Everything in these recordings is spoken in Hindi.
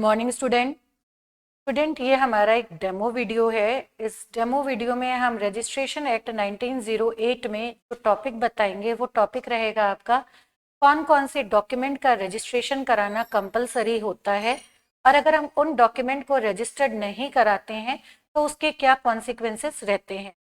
मॉर्निंग स्टूडेंट ये हमारा एक डेमो वीडियो है। इस डेमो वीडियो में हम रजिस्ट्रेशन एक्ट 1908 में जो टॉपिक बताएंगे वो टॉपिक रहेगा आपका कौन कौन से डॉक्यूमेंट का रजिस्ट्रेशन कराना कंपलसरी होता है और अगर हम उन डॉक्यूमेंट को रजिस्टर्ड नहीं कराते हैं तो उसके क्या कॉन्सिक्वेंसेस रहते हैं।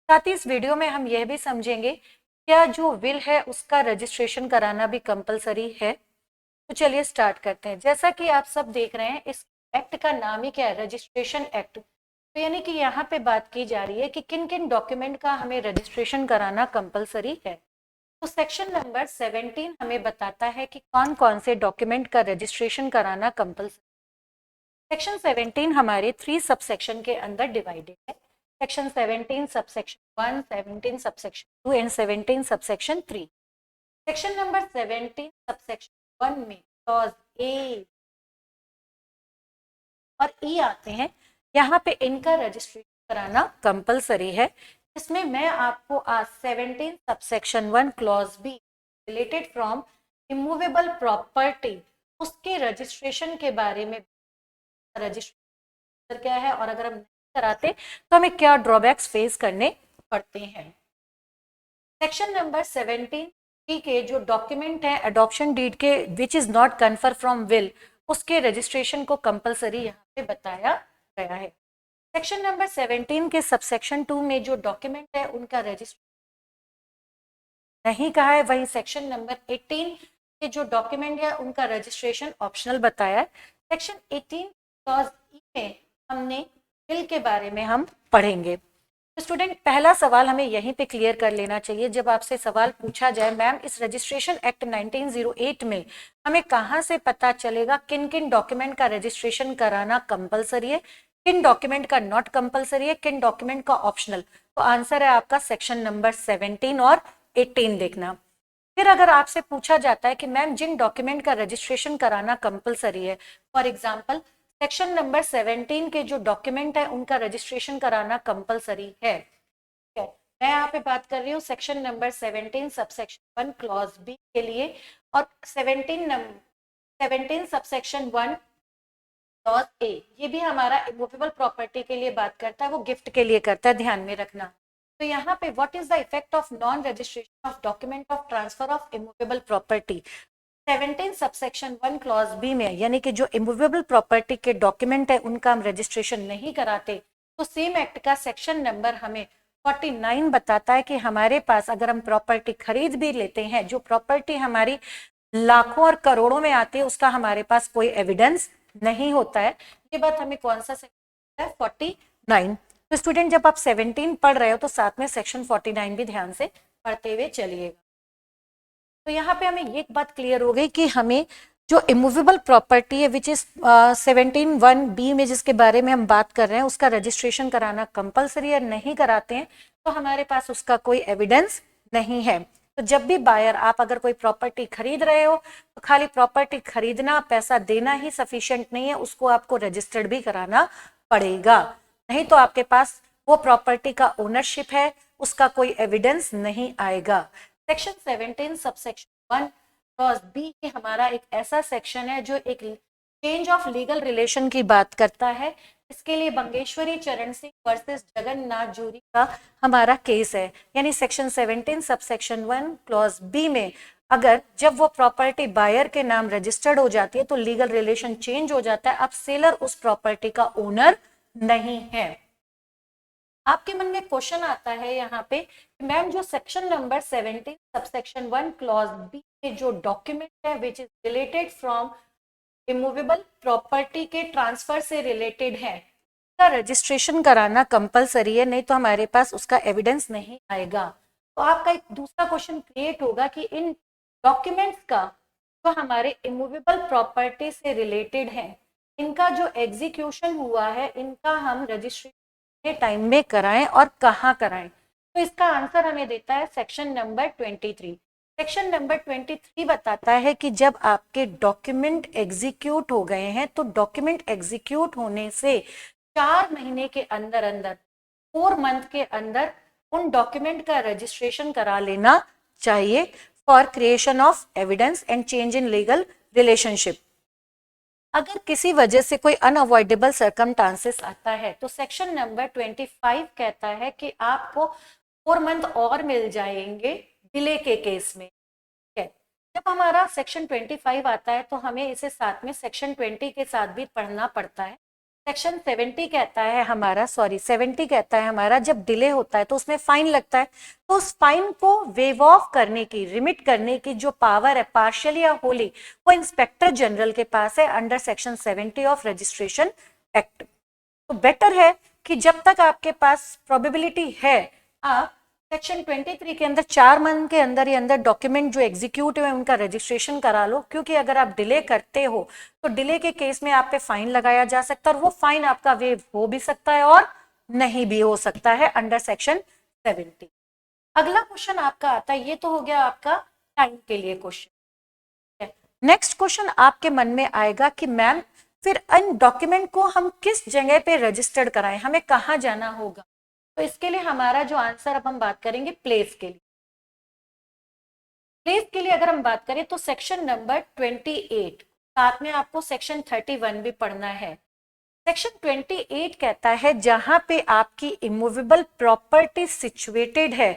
साथ ही इस वीडियो में हम यह भी समझेंगे क्या जो विल है उसका रजिस्ट्रेशन कराना भी कंपलसरी है। तो चलिए स्टार्ट करते हैं। जैसा कि आप सब देख रहे हैं इस एक्ट का नाम ही क्या है, रजिस्ट्रेशन एक्ट। तो यानी कि यहाँ पे बात की जा रही है कि किन किन डॉक्यूमेंट का हमें रजिस्ट्रेशन कराना कंपलसरी है। तो सेक्शन नंबर 17 हमें बताता है कि कौन कौन से डॉक्यूमेंट का रजिस्ट्रेशन कराना कंपलसरी। सेक्शन 17 हमारे 3 सब सेक्शन के अंदर डिवाइडेड है। Section 17 subsection 1, 17 subsection 2 and 17 subsection 3। Section number 17 subsection 1 में क्लॉज ए और ई आते हैं। यहाँ पे इनका रजिस्ट्रेशन कराना कंपलसरी है। इसमें मैं आपको आज 17 subsection 1 clause be related from immovable property उसके रजिस्ट्रेशन के बारे में, रजिस्ट्रेशन क्या है और अगर हम नहीं कराते तो हमें क्या ड्रॉबैक्स फेस करने पड़ते हैं। सेक्शन नंबर 17 के जो डॉक्यूमेंट है एडॉप्शन डीड के which is not confer from will उसके रजिस्ट्रेशन को कंपलसरी यहाँ पे बताया गया है। सेक्शन नंबर 17 के सबसेक्शन 2 में जो डॉक्यूमेंट है उनका रजिस्ट्रेशन नहीं कहा है, वही सेक्शन नंबर 18 के जो डॉक्यूमेंट है उनका रजिस्ट्रेशन ऑप्शनल बताया है। सेक्शन 18 क्लॉज ई में हमने विल के बारे में हम पढ़ेंगे। तो स्टूडेंट पहला सवाल हमें यहीं पे क्लियर कर लेना चाहिए। जब आपसे सवाल पूछा जाए मैम इस रजिस्ट्रेशन एक्ट 1908 में हमें कहाँ से पता चलेगा किन किन डॉक्यूमेंट का रजिस्ट्रेशन कराना कंपलसरी है, किन डॉक्यूमेंट का नॉट कंपलसरी है, किन डॉक्यूमेंट का ऑप्शनल, तो आंसर है आपका सेक्शन नंबर 17 और 18 देखना। फिर अगर आपसे पूछा जाता है कि मैम जिन डॉक्यूमेंट का रजिस्ट्रेशन कराना कंपलसरी है, फॉर एग्जाम्पल सेक्शन नंबर 17 के जो डॉक्यूमेंट है उनका रजिस्ट्रेशन कराना कंपलसरी है। मैं यहाँ पे बात कर रही हूँ section number 17 subsection 1 clause B के लिए और 17 सबसेक्शन 1 क्लॉज ए, ये भी हमारा इमूवेबल प्रॉपर्टी के लिए बात करता है, वो गिफ्ट के लिए करता है, ध्यान में रखना। तो यहाँ पे what is the effect of non registration of document of transfer of immovable property 17 subsection 1 clause B में, यानी कि जो इमूवेबल प्रॉपर्टी के डॉक्यूमेंट है उनका हम रजिस्ट्रेशन नहीं कराते तो सेम एक्ट का सेक्शन नंबर हमें 49 बताता है कि हमारे पास अगर हम प्रॉपर्टी खरीद भी लेते हैं, जो प्रॉपर्टी हमारी लाखों और करोड़ों में आती है उसका हमारे पास कोई एविडेंस नहीं होता है। ये बात हमें कौन सा सेक्शन है, 49। तो स्टूडेंट जब आप 17 पढ़ रहे हो तो साथ में सेक्शन 49 भी ध्यान से पढ़ते हुए चलिएगा। तो यहाँ पे हमें ये बात क्लियर हो गई कि हमें जो इमूवेबल प्रॉपर्टी है विच इज 17(1)(b) में जिसके बारे में हम बात कर रहे हैं उसका रजिस्ट्रेशन कराना कंपलसरी है, नहीं कराते हैं तो हमारे पास उसका कोई एविडेंस नहीं है। तो जब भी बायर आप अगर कोई प्रॉपर्टी खरीद रहे हो तो खाली प्रॉपर्टी खरीदना पैसा देना ही सफिशिएंट नहीं है, उसको आपको रजिस्टर्ड भी कराना पड़ेगा, नहीं तो आपके पास वो प्रॉपर्टी का ओनरशिप है उसका कोई एविडेंस नहीं आएगा। सेक्शन 17 सबसेक्शन 1 क्लॉज बी के हमारा एक ऐसा सेक्शन है जो एक चेंज ऑफ लीगल रिलेशन की बात करता है। इसके लिए बंगेश्वरी चरण सिंह वर्सेस जगन्नाथ जूरी का हमारा केस है। यानी सेक्शन 17 सबसेक्शन 1 क्लॉज बी में अगर जब वो प्रॉपर्टी बायर के नाम रजिस्टर्ड हो जाती है तो लीगल रिलेशन चेंज हो जाता है, अब सेलर उस प्रॉपर्टी का ओनर नहीं है। आपके मन में क्वेश्चन आता है यहाँ पे मैम जो section number 17 subsection 1 clause B के जो डॉक्यूमेंट है which is related from immovable property के ट्रांसफर से रिलेटेड है, उसका रजिस्ट्रेशन कराना कंपलसरी है, नहीं तो हमारे पास उसका एविडेंस नहीं आएगा। तो आपका एक दूसरा क्वेश्चन क्रिएट होगा कि इन डॉक्यूमेंट्स का जो हमारे इमूवेबल प्रॉपर्टी से रिलेटेड है इनका जो एग्जीक्यूशन हुआ है इनका हम रजिस्ट्रेशन टाइम में कराएं और कहाँ कराएं। तो इसका आंसर हमें देता है सेक्शन नंबर 23। सेक्शन नंबर 23 बताता है कि जब आपके डॉक्यूमेंट एग्जीक्यूट हो गए हैं तो डॉक्यूमेंट एग्जीक्यूट होने से 4 महीने के अंदर अंदर 4 मंथ के अंदर उन डॉक्यूमेंट का रजिस्ट्रेशन करा लेना चाहिए for creation of evidence and change in legal relationship. अगर किसी वजह से कोई अनअवॉइडेबल सर्कमस्टांसेस आता है तो सेक्शन नंबर 25 कहता है कि आपको 4 मंथ और मिल जाएंगे डिले के केस में। ठीक है, जब हमारा सेक्शन 25 आता है तो हमें इसे साथ में सेक्शन 20 के साथ भी पढ़ना पड़ता है। सेक्शन 70 कहता है हमारा, सॉरी 70 कहता है हमारा, जब डिले होता है तो उसमें फाइन लगता है, तो उस फाइन को वेव ऑफ करने की, रिमिट करने की जो पावर है पार्शियली या होली, वो इंस्पेक्टर जनरल के पास है under section 70 of registration act. तो बेटर है कि जब तक आपके पास प्रोबेबिलिटी है, आप सेक्शन 23 के अंदर 4 मंथ के अंदर ही अंदर डॉक्यूमेंट जो एग्जीक्यूट है उनका रजिस्ट्रेशन करा लो, क्योंकि अगर आप डिले करते हो तो डिले के केस में आप पे फाइन लगाया जा सकता है, और वो फाइन आपका वेव हो भी सकता है और नहीं भी हो सकता है अंडर सेक्शन 70। अगला क्वेश्चन आपका आता है, ये तो हो गया आपका टाइम के लिए क्वेश्चन। नेक्स्ट क्वेश्चन आपके मन में आएगा कि मैम फिर इन डॉक्यूमेंट को हम किस जगह पे रजिस्टर्ड कराएं, हमें कहाँ जाना होगा। तो इसके लिए हमारा जो आंसर, अब हम बात करेंगे प्लेस के लिए। प्लेस के लिए अगर हम बात करें तो सेक्शन नंबर 28, साथ में आपको सेक्शन 31 भी पढ़ना है। सेक्शन 28 कहता है जहां पे आपकी इमूवेबल प्रॉपर्टी सिचुएटेड है,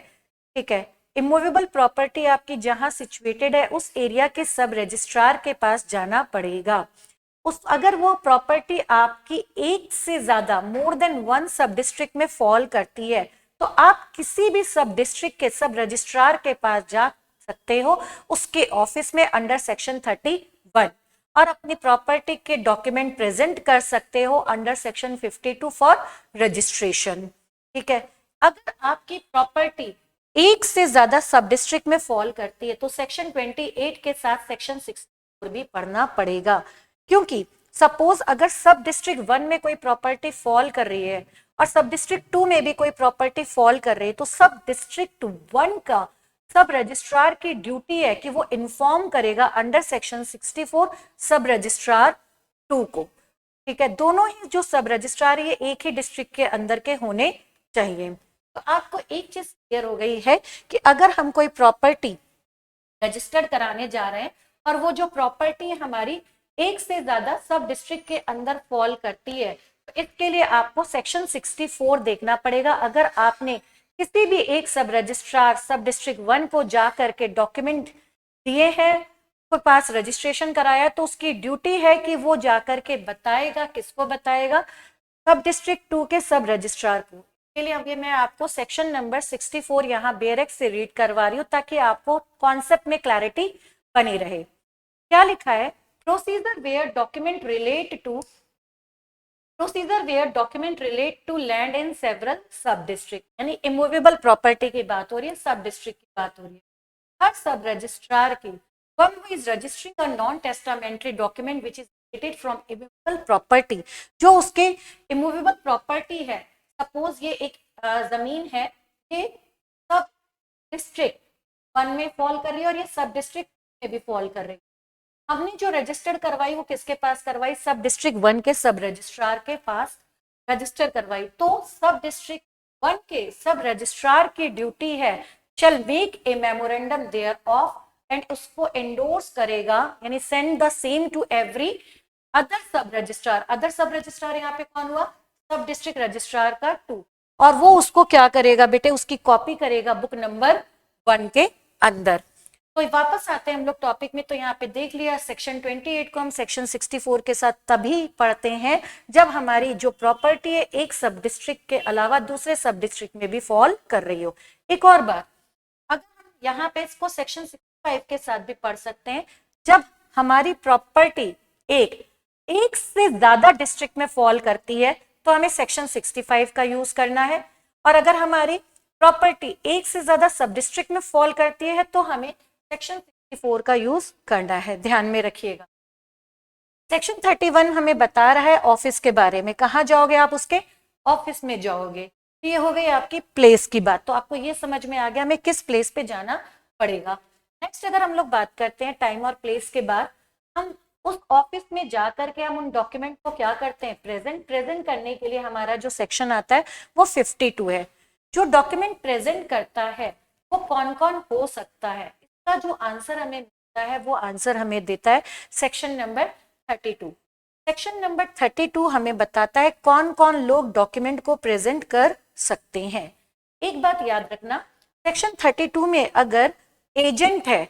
ठीक है, इमूवेबल प्रॉपर्टी आपकी जहां सिचुएटेड है उस एरिया के सब रजिस्ट्रार के पास जाना पड़ेगा। उस अगर वो प्रॉपर्टी आपकी एक से ज्यादा, मोर देन 1 सब डिस्ट्रिक्ट में फॉल करती है, तो आप किसी भी सब डिस्ट्रिक्ट के सब रजिस्ट्रार के पास जा सकते हो उसके ऑफिस में अंडर सेक्शन 31, और अपनी प्रॉपर्टी के डॉक्यूमेंट प्रेजेंट कर सकते हो अंडर सेक्शन 52 फॉर रजिस्ट्रेशन। ठीक है, अगर आपकी प्रॉपर्टी एक से ज्यादा सब डिस्ट्रिक्ट में फॉल करती है तो सेक्शन 28 के साथ सेक्शन 64 भी पढ़ना पड़ेगा, क्योंकि सपोज अगर सब डिस्ट्रिक्ट 1 में कोई प्रॉपर्टी फॉल कर रही है और सब डिस्ट्रिक्ट 2 में भी कोई प्रॉपर्टी फॉल कर रही है, तो सब डिस्ट्रिक्ट 1 का सब रजिस्ट्रार की ड्यूटी है कि वो इन्फॉर्म करेगा अंडर सेक्शन 64 सब रजिस्ट्रार 2 को। ठीक है, दोनों ही जो सब रजिस्ट्रार ये एक ही डिस्ट्रिक्ट के अंदर के होने चाहिए। तो आपको एक चीज क्लियर हो गई है कि अगर हम कोई प्रॉपर्टी रजिस्टर्ड कराने जा रहे हैं और वो जो प्रॉपर्टी हमारी एक से ज्यादा सब डिस्ट्रिक्ट के अंदर फॉल करती है, तो इसके लिए आपको सेक्शन 64 देखना पड़ेगा। अगर आपने किसी भी एक सब रजिस्ट्रार सब डिस्ट्रिक्ट 1 को जा करके डॉक्यूमेंट दिए हैं, उसके पास रजिस्ट्रेशन कराया, तो उसकी ड्यूटी है कि वो जा करके बताएगा, किसको बताएगा, सब डिस्ट्रिक्ट 2 के सब रजिस्ट्रार को। के लिए अब ये मैं आपको सेक्शन नंबर 64 यहाँ बेरेक्स से रीड करवा रही हूँ ताकि आपको कॉन्सेप्ट में क्लैरिटी बनी रहे। क्या लिखा है, procedure where document relate to land in several sub district, यानी इमूवेबल प्रॉपर्टी की बात हो रही है, सब डिस्ट्रिक्ट की बात हो रही है। हर सब रजिस्ट्रार की one who is registering a non-testamentary document which is related from immovable property, जो उसके immovable property है, सपोज ये एक जमीन है, ये सब डिस्ट्रिक्ट 1 में फॉल कर रही है और ये सब डिस्ट्रिक्ट में भी फॉल कर रही है। हमने जो रजिस्टर्ड करवाई वो किसके पास करवाई, सब डिस्ट्रिक्ट 1 के सब रजिस्ट्रार के पास रजिस्टर करवाई। तो सब डिस्ट्रिक्ट 1 के सब रजिस्ट्रार की ड्यूटी है, shall make a memorandum thereof, and उसको एंडोर्स करेगा, यानी send the same to every other sub registrar. Other sub registrar यहाँ पे कौन हुआ, सब डिस्ट्रिक्ट रजिस्ट्रार का 2, और वो उसको क्या करेगा बेटे, उसकी कॉपी करेगा बुक नंबर 1 के अंदर। तो वापस आते हैं हम लोग टॉपिक में। तो यहाँ पे देख लिया, सेक्शन 28 को हम सेक्शन 64 के साथ तभी पढ़ते हैं जब हमारी जो प्रॉपर्टी है एक सब डिस्ट्रिक्ट के अलावा दूसरे सब डिस्ट्रिक्ट में भी फॉल कर रही हो। एक और बात, अगर हम यहाँ पे इसको सेक्शन 65 के साथ भी पढ़ सकते हैं, जब हमारी प्रॉपर्टी एक से ज्यादा डिस्ट्रिक्ट में फॉल करती है तो हमें सेक्शन 65 का यूज करना है, और अगर हमारी प्रॉपर्टी एक से ज्यादा सब डिस्ट्रिक्ट में फॉल करती है तो हमें सेक्शन 64 का यूज करना है, ध्यान में रखिएगा। सेक्शन 31 हमें बता रहा है ऑफिस के बारे में, कहाँ जाओगे आप, उसके ऑफिस में जाओगे। तो ये हो गई आपकी प्लेस की बात, तो आपको ये समझ में आ गया हमें किस प्लेस पे जाना पड़ेगा। नेक्स्ट अगर हम लोग बात करते हैं टाइम और प्लेस के बाद, हम उस ऑफिस में जाकर के हम उन डॉक्यूमेंट को क्या करते हैं, प्रेजेंट करने के लिए हमारा जो सेक्शन आता है वो 52 है। जो डॉक्यूमेंट प्रेजेंट करता है वो कौन कौन हो सकता है, इसका जो आंसर हमें मिलता है वो आंसर हमें देता है सेक्शन नंबर 32। सेक्शन नंबर 32 हमें बताता है कौन कौन लोग डॉक्यूमेंट को प्रेजेंट कर सकते हैं। एक बात याद रखना, सेक्शन 32 में अगर एजेंट है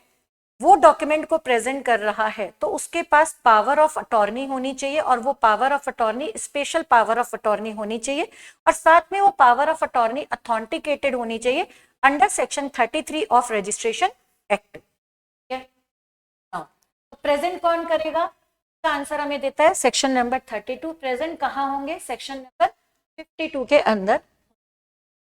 वो डॉक्यूमेंट को प्रेजेंट कर रहा है तो उसके पास पावर ऑफ अटॉर्नी होनी चाहिए, और वो power of attorney special power of attorney होनी चाहिए, और साथ में वो पावर ऑफ अटॉर्नी अथेंटिकेटेड होनी चाहिए under section 33 of registration act. तो प्रेजेंट कौन करेगा, इसका आंसर हमें देता है सेक्शन नंबर 32। प्रेजेंट कहाँ होंगे, सेक्शन नंबर 52 के अंदर।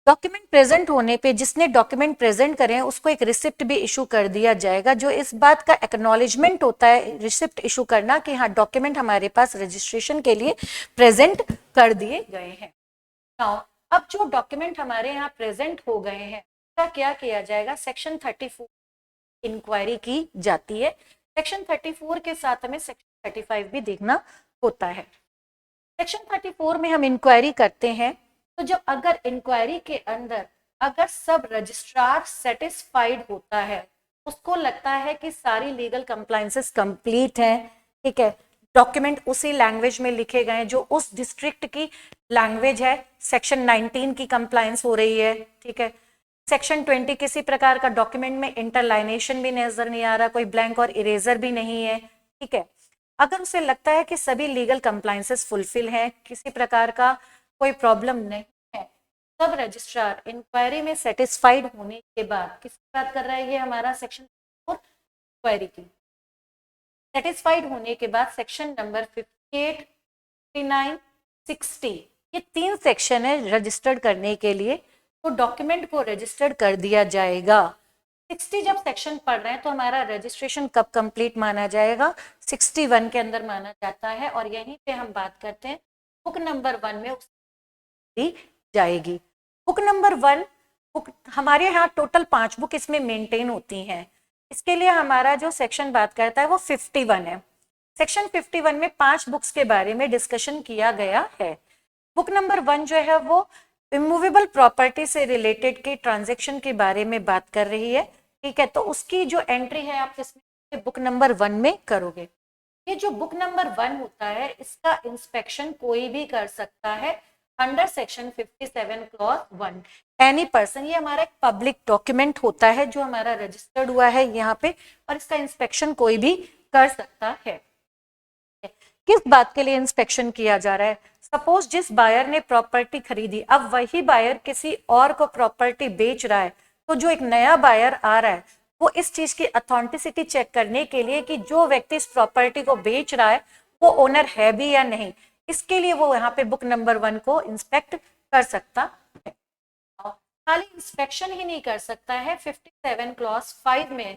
डॉक्यूमेंट प्रेजेंट होने पे जिसने डॉक्यूमेंट प्रेजेंट करें उसको एक रिसिप्ट भी इशू कर दिया जाएगा, जो इस बात का एक्नॉलेजमेंट होता है, रिसिप्ट इशू करना कि हाँ डॉक्यूमेंट हमारे पास रजिस्ट्रेशन के लिए प्रेजेंट कर दिए गए हैं। नाउ अब जो डॉक्यूमेंट हमारे यहाँ प्रेजेंट हो गए हैं उसका क्या किया जाएगा, सेक्शन 34 इंक्वायरी की जाती है। सेक्शन 34 के साथ हमें सेक्शन 35 भी देखना होता है। सेक्शन 34 में हम इंक्वायरी करते हैं, तो जब अगर इंक्वायरी के अंदर अगर सब रजिस्ट्रार सेटिस्फाइड होता है, उसको लगता है कि सारी लीगल कंप्लायंसेस कंप्लीट हैं, ठीक है, डॉक्यूमेंट उसी लैंग्वेज में लिखे गए जो उस डिस्ट्रिक्ट की लैंग्वेज है, सेक्शन 19 की कंप्लायंस हो रही है, ठीक है, सेक्शन 20 किसी प्रकार का डॉक्यूमेंट में इंटरलाइनेशन भी नजर नहीं आ रहा, कोई ब्लैंक और इरेजर भी नहीं है, ठीक है, अगर उसे लगता है कि सभी लीगल कंप्लायंसेस फुलफिल हैं, किसी प्रकार का कोई प्रॉब्लम नहीं है, सब रजिस्ट्रार इंक्वायरी में सेटिस्फाइड होने के बाद, किसकी बात कर रहा है ये हमारा सेक्शन 4 इंक्वायरी की, सेटिस्फाइड होने के बाद सेक्शन नंबर 58, 59, 60 ये 3 सेक्शन है रजिस्टर्ड करने के लिए, तो डॉक्यूमेंट को रजिस्टर्ड कर दिया जाएगा। 60 जब सेक्शन पढ़ रहे हैं तो हमारा रजिस्ट्रेशन कब कंप्लीट माना जाएगा, 61 के अंदर माना जाता है, और यहीं पे हम बात करते हैं बुक नंबर 1 में दी जाएगी। बुक नंबर 1 बुक हमारे यहाँ टोटल 5 बुक इसमें मेंटेन होती हैं, इसके लिए हमारा जो सेक्शन बात करता है वो 51 है। सेक्शन 51 में 5 बुक्स के बारे में डिस्कशन किया गया है। बुक नंबर 1 जो है वो इमूवेबल प्रॉपर्टी से रिलेटेड के ट्रांजैक्शन के बारे में बात कर रही है, ठीक है, तो उसकी जो एंट्री है आप किसमें, बुक नंबर 1 में करोगे। ये जो बुक नंबर 1 होता है इसका इंस्पेक्शन कोई भी कर सकता है under section 57 clause 1, any person. ये हमारा एक पब्लिक डॉक्यूमेंट होता है जो हमारा रजिस्टर्ड हुआ है यहाँ पे, और इसका इंस्पेक्शन कोई भी कर सकता है। किस बात के लिए इंस्पेक्शन किया जा रहा है, सपोज जिस बायर ने प्रॉपर्टी खरीदी, अब वही बायर किसी और को प्रॉपर्टी बेच रहा है, तो जो एक नया बायर आ रहा है वो इस चीज की अथेंटिसिटी चेक करने के लिए कि जो व्यक्ति इस प्रॉपर्टी को बेच रहा है वो ओनर है भी या नहीं, इसके लिए वो यहाँ पे बुक नंबर 1 को इंस्पेक्ट कर सकता है। खाली इंस्पेक्शन ही नहीं कर सकता है, 57 क्लॉज 5 में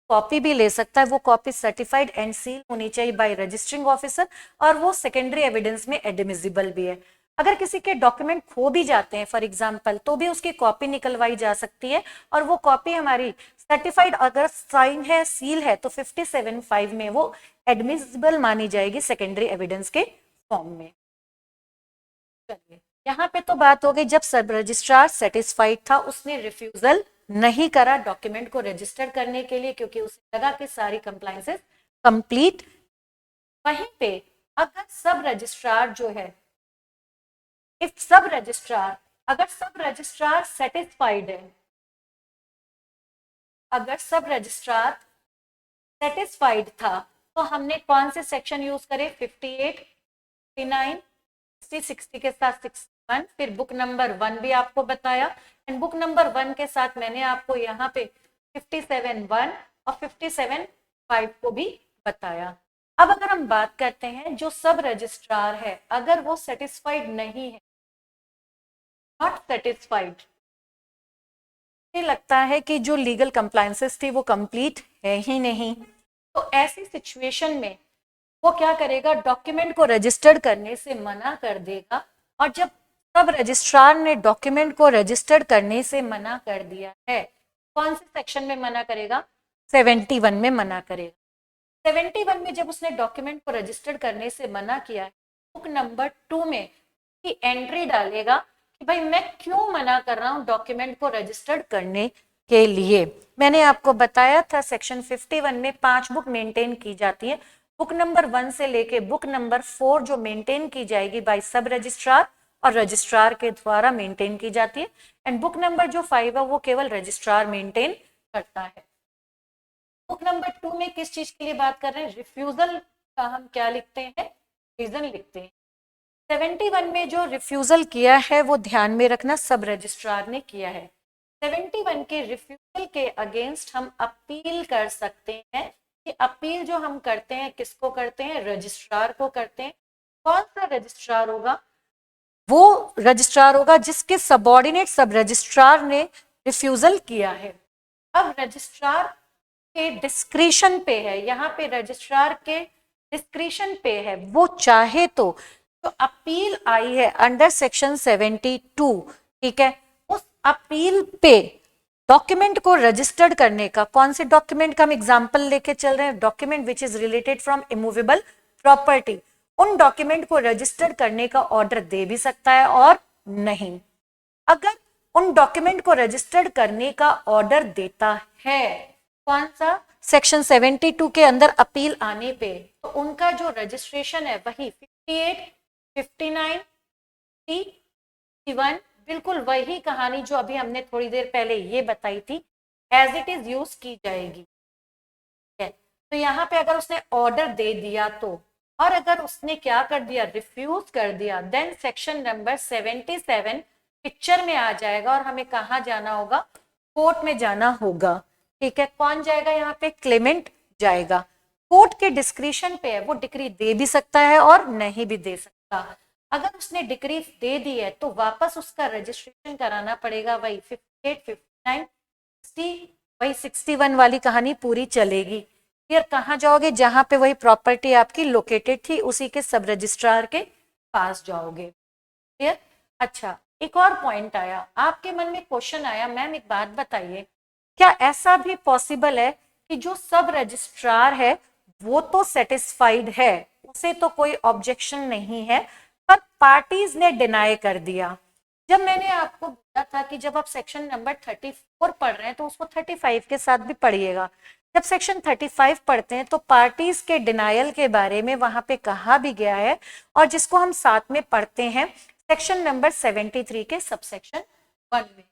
कॉपी भी ले सकता है। वो कॉपी सर्टिफाइड एंड सील होनी चाहिए बाय रजिस्टरिंग ऑफिसर, और वो सेकेंडरी एविडेंस में एडमिसिबल भी है। अगर किसी के डॉक्यूमेंट खो भी जाते हैं फॉर एग्जांपल, तो भी उसकी कॉपी निकलवाई जा सकती है, और वो कॉपी हमारी सर्टिफाइड अगर साइन है, सील है, तो 57(5) में वो एडमिसिबल मानी जाएगी सेकेंडरी एविडेंस के फॉर्म में। चलिए यहाँ पे तो बात हो गई जब सब रजिस्ट्रार सेटिस्फाइड था, उसने रिफ्यूजल नहीं करा डॉक्यूमेंट को रजिस्टर करने के लिए क्योंकि उसे लगा कि सारी कंप्लायंसेस कंप्लीट। वहीं पे अगर सब रजिस्ट्रार जो है, इफ सब रजिस्ट्रार, अगर सब रजिस्ट्रार सेटिस्फाइड है, अगर सब रजिस्ट्रार सेटिस्फाइड था, तो हमने कौन से सेक्शन यूज करे, 58, 59, 60 के साथ 61, फिर बुक नंबर 1 भी आपको बताया, एंड बुक नंबर 1 के साथ मैंने आपको यहाँ पे 57(1) और 57(5) को भी बताया। अब अगर हम बात करते हैं जो सब रजिस्ट्रार है, अगर वो सेटिस्फाइड नहीं है, नॉट सेटिस्फाइड, लगता है कि जो लीगल कंप्लायंसेस थी वो कंप्लीट है ही नहीं, तो ऐसी सिचुएशन में वो क्या करेगा, डॉक्यूमेंट को रजिस्टर्ड करने से मना कर देगा। और जब सब रजिस्ट्रार ने डॉक्यूमेंट को रजिस्टर्ड करने से मना कर दिया है, कौन से सेक्शन में मना करेगा, 71 में मना करेगा। 71 में जब उसने डॉक्यूमेंट को रजिस्टर्ड करने से मना किया है, बुक नंबर 2 में की एंट्री डालेगा कि भाई मैं क्यों मना कर रहा हूं डॉक्यूमेंट को रजिस्टर्ड करने के लिए। मैंने आपको बताया था सेक्शन 51 में 5 बुक मेंटेन की जाती है, बुक नंबर 1 से लेके बुक नंबर 4 जो मेंटेन की जाएगी बाय सब रजिस्ट्रार और रजिस्ट्रार के द्वारा मेंटेन की जाती है, एंड बुक नंबर जो 5 है वो केवल रजिस्ट्रार मेंटेन करता है। बुक नंबर 2 में किस चीज के लिए बात कर रहे हैं? रिफ्यूजल का हम क्या लिखते हैं? रीजन लिखते हैं। 71 में जो रिफ्यूजल किया है वो ध्यान में रखना सब रजिस्ट्रार ने किया है। 71 के रिफ्यूजल के अगेंस्ट हम अपील कर सकते हैं। कि अपील जो हम करते हैं किसको करते हैं? रजिस्ट्रार को करते हैं। कौन सा रजिस्ट्रार होगा? वो रजिस्ट्रार होगा जिसके सबऑर्डिनेट सब रजिस्ट्रार ने रिफ्यूजल किया है। अब रजिस्ट्रार के डिस्क्रिशन पे है, यहाँ पे रजिस्ट्रार के डिस्क्रिशन पे है, वो चाहे तो जो अपील आई है अंडर सेक्शन 72, ठीक है, उस अपील पे डॉक्यूमेंट को रजिस्टर्ड करने का, कौन से डॉक्यूमेंट का हम एग्जांपल लेके चल रहे हैं? Document which is related from immovable property, उन डॉक्यूमेंट को रजिस्टर्ड करने का ऑर्डर दे भी सकता है और नहीं। अगर उन डॉक्यूमेंट को रजिस्टर्ड करने का ऑर्डर देता है, कौन सा? सेक्शन 72 के अंदर अपील आने पे, तो उनका जो रजिस्ट्रेशन है वही 58, 59, 61, बिल्कुल वही कहानी जो अभी हमने थोड़ी देर पहले ये बताई थी, एज इट इज यूज की जाएगी। तो यहाँ पे अगर उसने ऑर्डर दे दिया तो, और अगर उसने क्या कर दिया? रिफ्यूज कर दिया, देन सेक्शन नंबर 77 पिक्चर में आ जाएगा और हमें कहाँ जाना होगा? कोर्ट में जाना होगा, ठीक है। कौन जाएगा यहाँ पे? क्लेमेंट जाएगा। कोर्ट के डिस्क्रिशन पे है, वो डिक्री दे भी सकता है और नहीं भी दे सकता। अगर उसने डिक्री दे दी है तो वापस उसका रजिस्ट्रेशन कराना पड़ेगा, वही 58, 59, 60, वही 61 वाली कहानी पूरी चलेगी। फिर कहाँ जाओगे? जहां पे वही प्रॉपर्टी आपकी लोकेटेड थी उसी के सब रजिस्ट्रार के पास जाओगे। क्लियर? अच्छा, एक और पॉइंट आया आपके मन में, क्वेश्चन आया, मैम एक बात बताइए, क्या ऐसा भी पॉसिबल है कि जो सब रजिस्ट्रार है वो तो सेटिस्फाइड है, उसे तो कोई ऑब्जेक्शन नहीं है, पर पार्टीज ने डिनाई कर दिया? जब मैंने आपको बोला था कि जब आप सेक्शन नंबर 34 पढ़ रहे हैं तो उसको 35 के साथ भी पढ़िएगा। जब सेक्शन 35 पढ़ते हैं तो पार्टीज के डिनायल के बारे में वहां पे कहा भी गया है, और जिसको हम साथ में पढ़ते हैं सेक्शन नंबर 73 के सबसेक्शन 1 में।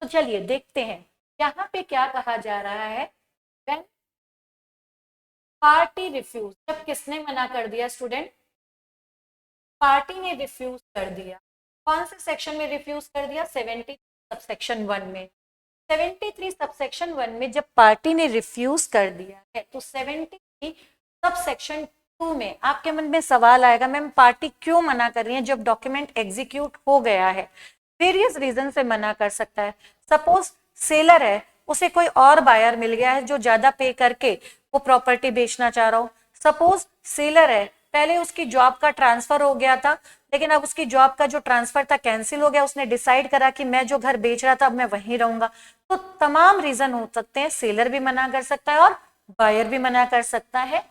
तो चलिए देखते हैं यहाँ पे क्या कहा जा रहा है। व्हेन पार्टी रिफ्यूज, जब किसने मना कर दिया स्टूडेंट? पार्टी ने रिफ्यूज कर दिया। कौन से सेक्शन में रिफ्यूज कर दिया? 73 सबसेक्शन 1 में। 73 सबसेक्शन 1 में जब पार्टी ने रिफ्यूज कर दिया है तो 73 सबसेक्शन 2 में आपके मन में सवाल आएगा, मैम पार्टी क्यों मना कर रही है जब डॉक्यूमेंट एग्जीक्यूट हो गया है? वेरियस रीजन से मना कर सकता है। सपोज सेलर है, उसे कोई और बायर मिल गया है जो ज्यादा पे करके वो प्रॉपर्टी बेचना चाह रहा हो। सपोज सेलर है, पहले उसकी जॉब का ट्रांसफर हो गया था, लेकिन अब उसकी जॉब का जो ट्रांसफर था कैंसिल हो गया, उसने डिसाइड करा कि मैं जो घर बेच रहा था अब मैं वहीं रहूंगा। तो तमाम रीजन हो सकते हैं, सेलर भी मना कर सकता है और बायर भी मना कर सकता है।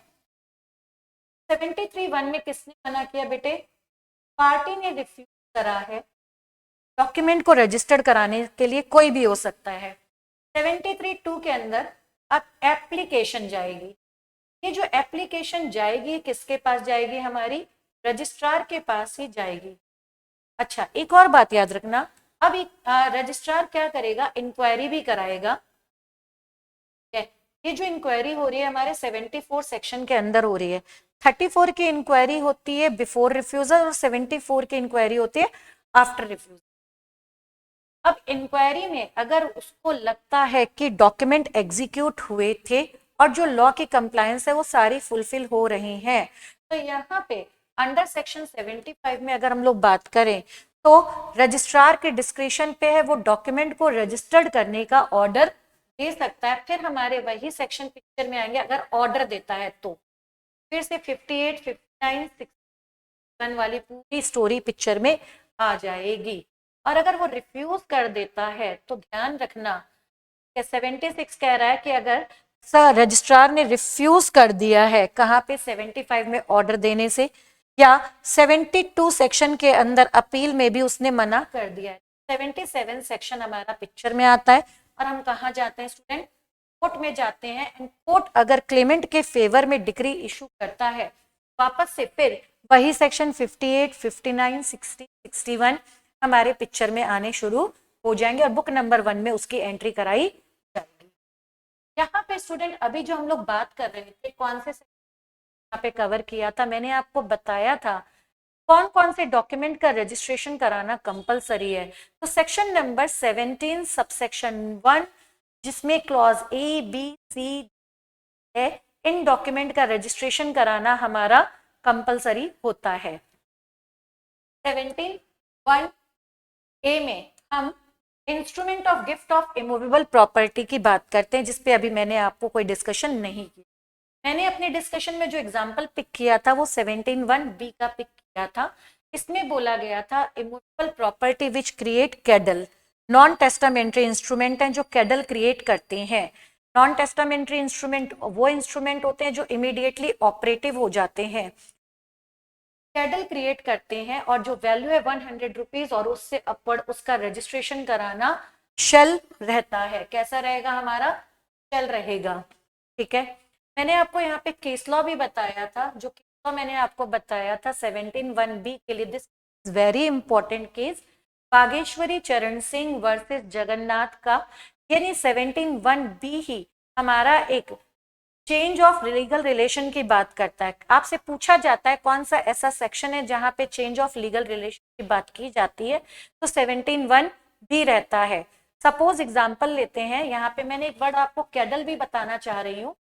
73(1) में किसने मना किया बेटे? पार्टी ने रिफ्यूज करा है। डॉक्यूमेंट को रजिस्टर्ड कराने के लिए कोई भी हो सकता है। 73(2) के अंदर अब एप्लीकेशन जाएगी। ये जो एप्लीकेशन जाएगी किसके पास जाएगी? हमारी रजिस्ट्रार के पास ही जाएगी। अच्छा, एक और बात याद रखना, अब रजिस्ट्रार क्या करेगा? इंक्वायरी भी कराएगा। ये जो इंक्वायरी हो रही है हमारे 74 सेक्शन के अंदर हो रही है। 34 की इंक्वायरी होती है बिफोर रिफ्यूजल और 74 की इंक्वायरी होती है आफ्टर रिफ्यूजल। अब इंक्वायरी में अगर उसको लगता है कि डॉक्यूमेंट एग्जीक्यूट हुए थे और जो लॉ की कंप्लायंस है वो सारी फुलफिल हो रही हैं, तो यहाँ पे अंडर सेक्शन 75 में अगर हम लोग बात करें तो रजिस्ट्रार के डिस्क्रिशन पे है, वो डॉक्यूमेंट को रजिस्टर्ड करने का ऑर्डर दे सकता है। फिर हमारे वही सेक्शन पिक्चर में आएंगे, अगर ऑर्डर देता है तो फिर से 58, 59, 61 वाली पूरी स्टोरी पिक्चर में आ जाएगी। और अगर वो रिफ्यूज कर देता है तो ध्यान रखना, 76 कह रहा है कि अगर रजिस्ट्रार ने रिफ्यूज कर दिया है, कहाँ पे? 75 में ऑर्डर देने से, या 72 सेक्शन के अंदर अपील में भी उसने मना कर दिया है। 77 सेक्शन हमारा पिक्चर में आता है और हम कहाँ जाते हैं स्टूडेंट? कोर्ट में जाते हैं एंड कोर्ट अगर क्लेमेंट के फेवर में डिक्री इशू करता है, वापस से फिर वही सेक्शन 58, 59, 60, 61 हमारे पिक्चर में आने शुरू हो जाएंगे और बुक नंबर 1 में उसकी एंट्री कराई जाएगी। यहाँ पे स्टूडेंट अभी जो हम लोग बात कर रहे थे कौन से यहाँ पे कवर किया था, मैंने आपको बताया था कौन कौन से डॉक्यूमेंट का रजिस्ट्रेशन कराना कंपलसरी है। तो सेक्शन नंबर 17 सबसेक्शन 1 जिसमें क्लॉज ए बी सी है, इन डॉक्यूमेंट का रजिस्ट्रेशन कराना हमारा कंपलसरी होता है। 17(1) ए में हम instrument of gift of immovable प्रॉपर्टी की बात करते हैं, जिसपे अभी मैंने आपको कोई डिस्कशन नहीं की। मैंने अपने डिस्कशन में जो एग्जाम्पल पिक किया था वो 17(1)(b) का पिक किया था। इसमें बोला गया था immovable property which create cattle, non testamentary instrument हैं जो कैडल क्रिएट करते हैं। नॉन टेस्टामेंट्री इंस्ट्रूमेंट वो इंस्ट्रूमेंट होते हैं जो इमीडिएटली ऑपरेटिव हो जाते हैं, कैडल क्रिएट करते हैं और जो वैल्यू है 100 रुपीज और उससे अपवर्ड उसका रजिस्ट्रेशन कराना शेल रहता है। कैसा रहेगा हमारा? शेल रहेगा। ठीक है, मैंने आपको यहाँ पे केस लॉ भी बताया था, जो केस लॉ मैंने आपको बताया था 17(1)(b) के लिए, this very important case Bageshwari चरण सिंह वर्सेस जगन्नाथ का, यानी 17(1)(b) ही हमारा एक चेंज ऑफ लीगल रिलेशन की बात करता है। आपसे पूछा जाता है कौन सा ऐसा सेक्शन है जहां पे चेंज ऑफ लीगल रिलेशन की बात की जाती है, तो 17(1)(b) रहता है। सपोज एग्जांपल लेते हैं, यहाँ पे मैंने एक वर्ड आपको कैडल भी बताना चाह रही हूँ।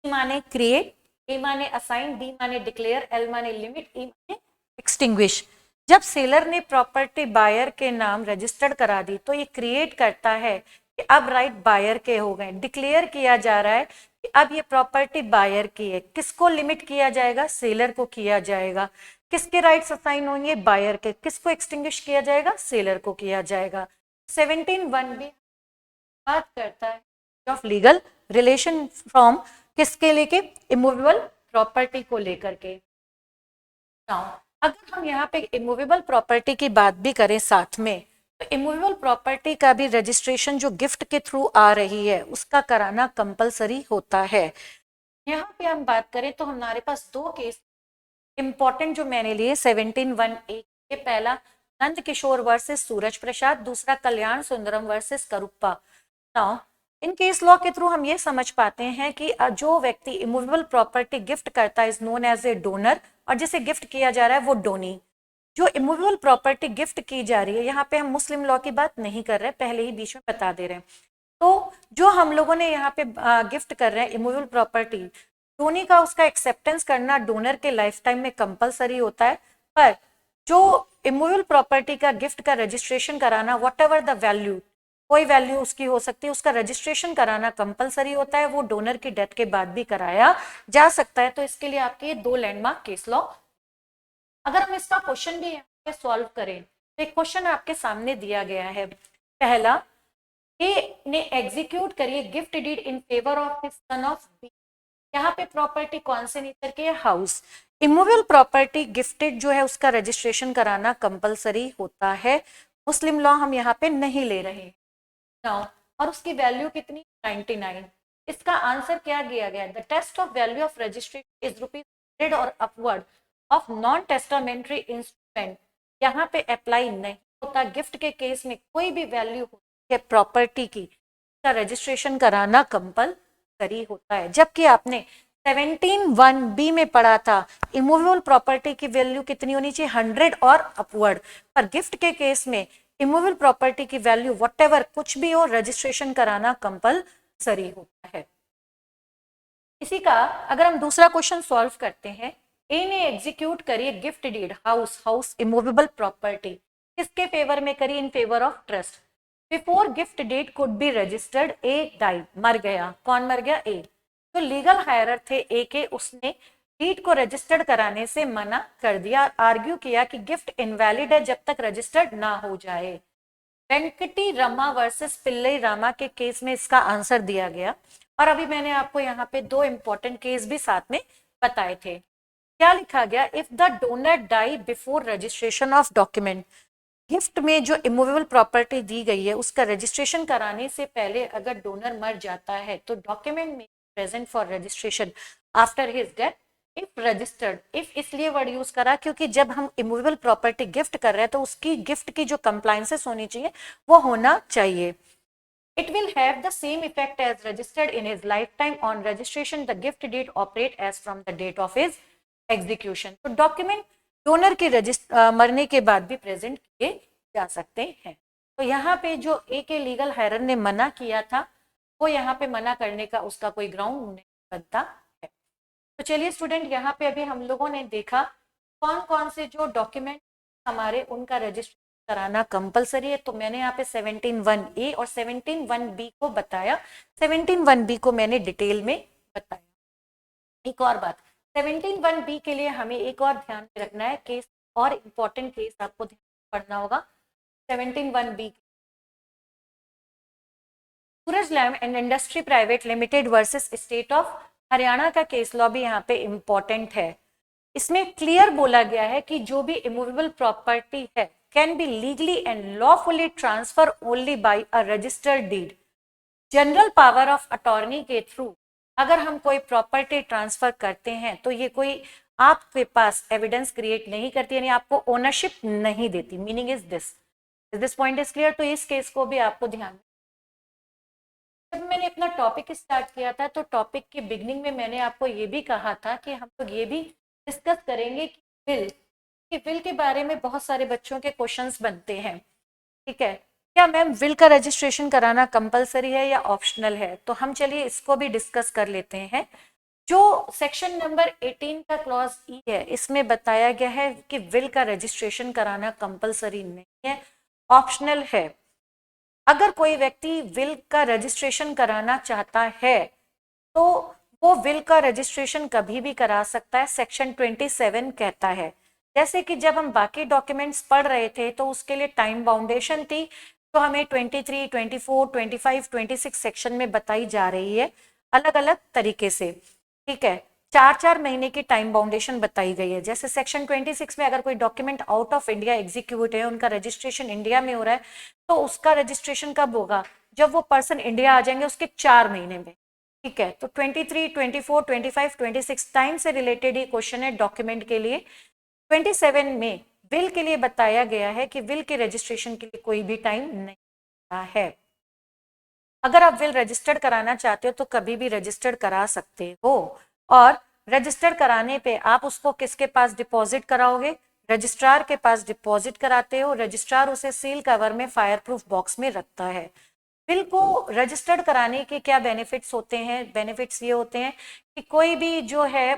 माने क्रिएट, ए माने असाइन, डी माने डिक्लेयर, एल माने लिमिट, ई माने एक्सटिंग्विश। जब सेलर ने प्रॉपर्टी बायर के नाम रजिस्टर्ड करा दी तो ये क्रिएट करता है कि अब राइट बायर के हो गए। डिक्लेयर किया जा रहा है कि अब ये प्रॉपर्टी बायर की है। किसको लिमिट किया जाएगा? सेलर को किया जाएगा। किसके राइट्स असाइन होंगे? बायर के। किसको एक्सटिंग्विश किया जाएगा? सेलर को किया जाएगा। 17(1)(b) बात करता है ऑफ लीगल रिलेशन फ्रॉम किसके लेके? इमूवेबल प्रॉपर्टी को लेकर के। नाउ अगर हम यहाँ पे इमूवेबल प्रॉपर्टी की बात भी करें साथ में, तो इमूवेबल प्रॉपर्टी का भी रजिस्ट्रेशन जो गिफ्ट के थ्रू आ रही है उसका कराना कंपलसरी होता है। यहाँ पे हम बात करें तो हमारे पास दो केस इंपॉर्टेंट जो मैंने लिए 17(1)(a) के, पहला नंद किशोर वर्सेस सूरज प्रसाद, दूसरा Kalyan Sundaram versus Karuppa. Now in case law के थ्रू हम ये समझ पाते हैं कि जो व्यक्ति इमूवेबल प्रॉपर्टी गिफ्ट करता है is known as a donor, और जिसे गिफ्ट किया जा रहा है वो डोनी। जो इमूवेबल प्रॉपर्टी गिफ्ट की जा रही है, यहाँ पे हम मुस्लिम लॉ की बात नहीं कर रहे, पहले ही बीच में बता दे रहे हैं। तो जो हम लोगों ने यहाँ पे गिफ्ट कर रहे हैं इमूवेबल प्रॉपर्टी, डोनी का उसका एक्सेप्टेंस करना डोनर के लाइफ टाइम में कंपलसरी होता है। पर जो इमूवेबल प्रॉपर्टी का गिफ्ट का रजिस्ट्रेशन कराना, वॉट एवर द वैल्यू, कोई वैल्यू उसकी हो सकती है, उसका रजिस्ट्रेशन कराना कंपलसरी होता है। वो डोनर की डेथ के बाद भी कराया जा सकता है। तो इसके लिए आपके दो लैंडमार्क केस लॉ। अगर हम इसका क्वेश्चन भी यहाँ पे सॉल्व करें तो एक क्वेश्चन आपके सामने दिया गया है। पहला, ए ने एग्जीक्यूट करिए gift deed in favour of his son of B. यहाँ पे प्रॉपर्टी कौन से नेचर की है? हाउस। इमूवेबल प्रॉपर्टी गिफ्टेड जो है उसका रजिस्ट्रेशन कराना कंपलसरी होता है। मुस्लिम लॉ हम यहाँ पे नहीं ले रहे नाउ, और उसकी वैल्यू कितनी? 99। इसका आंसर क्या दिया गया? The test of value of registration is ₹100 और upward of non testamentary instrument. यहाँ पे अप्लाई नहीं होता। गिफ्ट के केस में कोई भी वैल्यू होती है प्रॉपर्टी की, उसका रजिस्ट्रेशन कराना कंपलसरी होता है। जबकि आपने 17(1)(b) में पढ़ा था इमूवेबल प्रॉपर्टी की वैल्यू कितनी होनी चाहिए? 100 और अपवर्ड। पर गिफ्ट के केस में इमूवेबल प्रॉपर्टी की वैल्यू व्हाटएवर कुछ भी हो, रजिस्ट्रेशन कराना कंपलसरी होता है। इसी का अगर हम दूसरा क्वेश्चन सॉल्व करते हैं, ए ने एग्जीक्यूट करी gift deed house, house immovable property, किसके फेवर में करी? In favour of trust. Before gift deed could be registered A died, मर गया। कौन मर गया? ए। तो लीगल हायरर थे ए के, उसने डीड को रजिस्टर्ड कराने से मना कर दिया, आर्ग्यू किया कि गिफ्ट इनवैलिड है जब तक रजिस्टर्ड ना हो जाए। वेंकटी रमा वर्सेस पिल्लई रामा के केस में इसका आंसर दिया गया। और अभी मैंने आपको यहाँ पे दो इंपॉर्टेंट केस भी साथ में बताए थे। क्या लिखा गया? If the donor die before registration of document, gift में जो इमूवेबल प्रॉपर्टी दी गई है उसका रजिस्ट्रेशन कराने से पहले अगर डोनर मर जाता है तो डॉक्यूमेंट में present for registration after his death if registered. If इसलिए वर्ड यूज करा क्योंकि जब हम इमूवेबल प्रॉपर्टी गिफ्ट कर रहे हैं तो उसकी गिफ्ट की जो कंप्लायंसेस होनी चाहिए वो होना चाहिए। It will have the same effect as registered in his lifetime. On registration, the gift deed operate as from the date of his execution. तो डॉक्यूमेंट डोनर के मरने के बाद भी प्रेजेंट किए जा सकते हैं। तो यहाँ पे जो ए के लीगल हायरर ने मना किया था वो यहाँ पे मना करने का उसका कोई ग्राउंड नहीं बनता है। तो चलिए स्टूडेंट, यहाँ पे अभी हम लोगों ने देखा कौन कौन से जो डॉक्यूमेंट हमारे उनका रजिस्ट्रेशन कराना कंपलसरी है। तो मैंने यहाँ पे 17(1)(a) और 17(1)(b) को बताया। 17(1)(b) को मैंने डिटेल में बताया। एक और बात, 17(1)(b) के लिए हमें एक और ध्यान में रखना है, केस और इम्पोर्टेंट केस आपको ध्यान पढ़ना होगा। 17(1)(b) Suraj land and industry private limited versus state of Haryana का केस लॉ भी यहाँ पे इम्पोर्टेंट है। इसमें क्लियर बोला गया है कि जो भी इमूवेबल प्रॉपर्टी है can be legally and lawfully transfer only by a registered deed. General power of attorney के थ्रू अगर हम कोई प्रॉपर्टी ट्रांसफर करते हैं तो ये कोई आपके पास एविडेंस क्रिएट नहीं करती, यानी आपको ओनरशिप नहीं देती। Meaning is this point is clear. तो इस केस को भी आपको ध्यान, जब मैंने अपना टॉपिक स्टार्ट किया था तो टॉपिक के बिगनिंग में मैंने आपको ये भी कहा था कि हम लोग ये भी डिस्कस करेंगे कि विल के बारे में बहुत सारे बच्चों के क्वेश्चंस बनते हैं। ठीक है, क्या मैम विल का रजिस्ट्रेशन कराना कंपलसरी है या ऑप्शनल है? तो हम चलिए इसको भी डिस्कस कर लेते हैं। जो सेक्शन नंबर 18 का क्लॉज ई है इसमें बताया गया है कि विल का रजिस्ट्रेशन कराना कंपलसरी नहीं है, ऑप्शनल है। अगर कोई व्यक्ति विल का रजिस्ट्रेशन कराना चाहता है तो वो विल का रजिस्ट्रेशन कभी भी करा सकता है, सेक्शन 27 कहता है। जैसे कि जब हम बाकी डॉक्यूमेंट्स पढ़ रहे थे तो उसके लिए टाइम बाउंडेशन थी, तो हमें 23, 24, 25, 26 सेक्शन में बताई जा रही है अलग अलग तरीके से। ठीक है, 4-4 महीने की टाइम बाउंडेशन बताई गई है। जैसे सेक्शन 26 में अगर कोई document out of India execute है, उनका रजिस्ट्रेशन इंडिया में हो रहा है, तो उसका रजिस्ट्रेशन कब होगा? जब वो पर्सन इंडिया आ जाएंगे उसके 4 महीने में। ठीक है, तो 23, 24, 25, 26 टाइम से रिलेटेड ही क्वेश्चन है डॉक्यूमेंट के लिए। 27 में विल के लिए बताया गया है कि विल के रजिस्ट्रेशन के लिए कोई भी टाइम नहीं है। अगर आप विल रजिस्टर्ड कराना चाहते हो तो कभी भी रजिस्टर्ड करा सकते हो, और रजिस्टर्ड कराने पे आप उसको किसके पास डिपॉजिट कराओगे? रजिस्ट्रार के पास डिपॉजिट कराते हो। रजिस्ट्रार उसे सील कवर में फायर प्रूफ बॉक्स में रखता है। विल को रजिस्टर्ड कराने के क्या बेनिफिट्स होते हैं? बेनिफिट्स ये होते हैं कि कोई भी जो है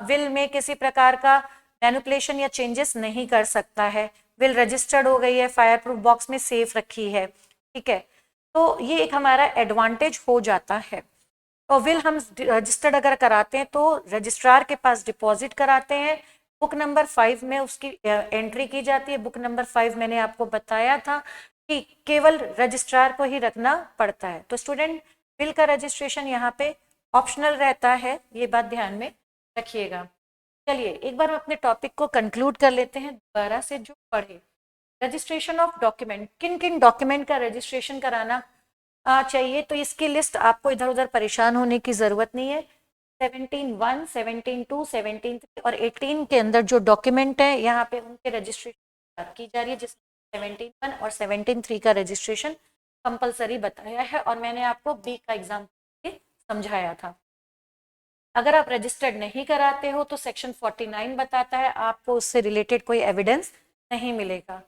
विल में किसी प्रकार का मैनिपुलेशन या चेंजेस नहीं कर सकता है। विल रजिस्टर्ड हो गई है, फायर प्रूफ बॉक्स में सेफ रखी है। ठीक है, तो ये एक हमारा एडवांटेज हो जाता है। तो विल हम रजिस्टर्ड अगर कराते हैं तो रजिस्ट्रार के पास डिपॉजिट कराते हैं। बुक नंबर 5 में उसकी एंट्री की जाती है। बुक नंबर 5 मैंने आपको बताया था कि केवल रजिस्ट्रार को ही रखना पड़ता है। तो स्टूडेंट, विल का रजिस्ट्रेशन यहाँ पे ऑप्शनल रहता है, ये बात ध्यान में रखिएगा। चलिए एक बार हम अपने टॉपिक को कंक्लूड कर लेते हैं दोबारा से जो पढ़े। रजिस्ट्रेशन ऑफ डॉक्यूमेंट, किन किन डॉक्यूमेंट का रजिस्ट्रेशन कराना चाहिए, तो इसकी लिस्ट आपको इधर उधर परेशान होने की जरूरत नहीं है। 17(1), 17(2), 17(3) और 18 के अंदर जो डॉक्यूमेंट है यहाँ पे उनके रजिस्ट्रेशन बात की जा रही है, जिसमें 17(1) और 17(3) का रजिस्ट्रेशन कंपलसरी बताया है, और मैंने आपको बी का एग्जाम्पल समझाया था। अगर आप रजिस्टर्ड नहीं कराते हो तो सेक्शन 49 बताता है आपको उससे रिलेटेड कोई एविडेंस नहीं मिलेगा।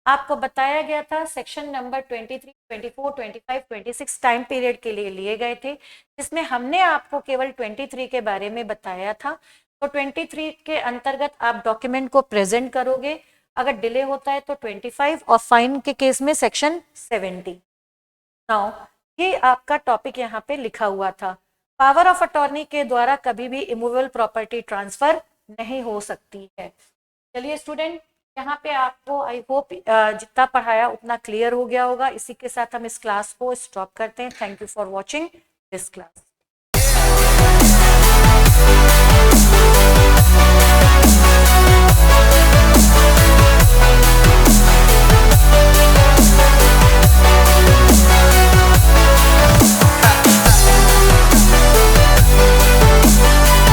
आपको बताया गया था सेक्शन नंबर 23, 24, 25, 26 टाइम पीरियड के लिए लिए गए थे, जिसमें हमने आपको केवल 23 के बारे में बताया था। तो 23 के अंतर्गत आप डॉक्यूमेंट को प्रेजेंट करोगे, अगर डिले होता है तो 25, और फाइन के केस में सेक्शन 70। नाउ ये आपका टॉपिक यहाँ पे लिखा हुआ था। पावर ऑफ अटॉर्नी के द्वारा कभी भी इमूवेबल प्रॉपर्टी ट्रांसफर नहीं हो सकती है। चलिए स्टूडेंट, यहाँ पे आपको आई होप जितना पढ़ाया उतना क्लियर हो गया होगा। इसी के साथ हम इस क्लास को स्टॉप करते हैं। Thank you for watching this class.